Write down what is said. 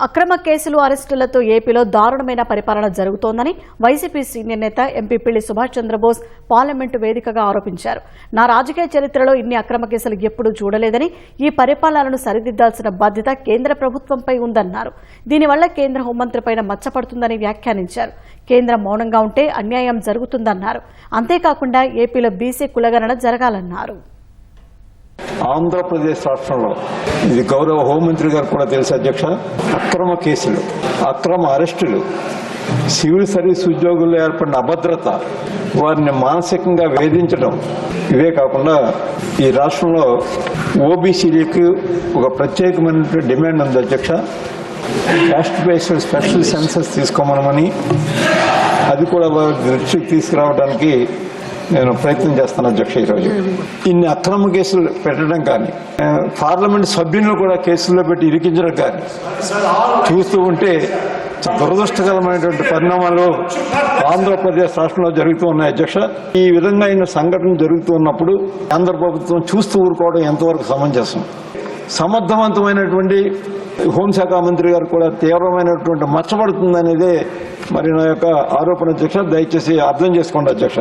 అక్రమ కేసులు అరెస్టులతో ఏపీలో దారుణమైన పరిపాలన జరుగుతోందని వైసీపీ సీనియర్ నేత ఎంపీ పిల్లి సుభాష్ చంద్రబోస్ పార్లమెంటు వేదికగా ఆరోపించారు. నా రాజకీయ చరిత్రలో ఇన్ని అక్రమ కేసులు ఎప్పుడూ చూడలేదని, ఈ పరిపాలనను సరిదిద్దాల్సిన బాధ్యత కేంద్ర ప్రభుత్వంపై ఉందన్నారు. దీనివల్ల కేంద్ర హోంమంత్రిపైన మచ్చపడుతుందని వ్యాఖ్యానించారు. కేంద్రం మౌనంగా ఉంటే అన్యాయం జరుగుతుందన్నారు. అంతేకాకుండా ఏపీలో బీసీ కులగణన జరగాలన్నారు. ఆంధ్రప్రదేశ్ రాష్ట్రంలో ఇది గౌరవ హోంమంత్రి గారు కూడా తెలుసు అధ్యక్ష, అక్రమ కేసులు, అక్రమ అరెస్టులు, సివిల్ సర్వీస్ ఉద్యోగుల్లో ఏర్పడిన అభద్రత, వారిని మానసికంగా వేధించడం, ఇవే కాకుండా ఈ రాష్ట్రంలో ఓబీసీలకు ఒక ప్రత్యేకమైన డిమాండ్ ఉంది అధ్యక్ష. క్యాస్ట్ బేస్డ్ స్పెషల్ సెన్సస్ తీసుకోమనమని, అది కూడా వారి దృష్టికి తీసుకురావడానికి నేను ప్రయత్నం చేస్తాను అధ్యక్ష. ఈరోజు ఇన్ని అక్రమ కేసులు పెట్టడం కానీ, పార్లమెంట్ సభ్యులను కూడా కేసుల్లో పెట్టి ఇరికించడం కానీ చూస్తూ ఉంటే దురదృష్టకరమైనటువంటి పరిణామాలు ఆంధ్రప్రదేశ్ రాష్ట్రంలో జరుగుతూ ఉన్నాయి అధ్యక్ష. ఈ విధంగా అయిన సంఘటన జరుగుతూ ఉన్నప్పుడు ఆంధ్ర ప్రభుత్వం చూస్తూ ఊరుకోవడం ఎంతవరకు సమంజసం? సమర్థవంతమైనటువంటి హోంశాఖ మంత్రి గారు కూడా తీవ్రమైనటువంటి మచ్చబడుతుందనేదే మరి నా యొక్క ఆరోపణ అధ్యక్ష. దయచేసి అర్థం చేసుకోండి అధ్యక్ష.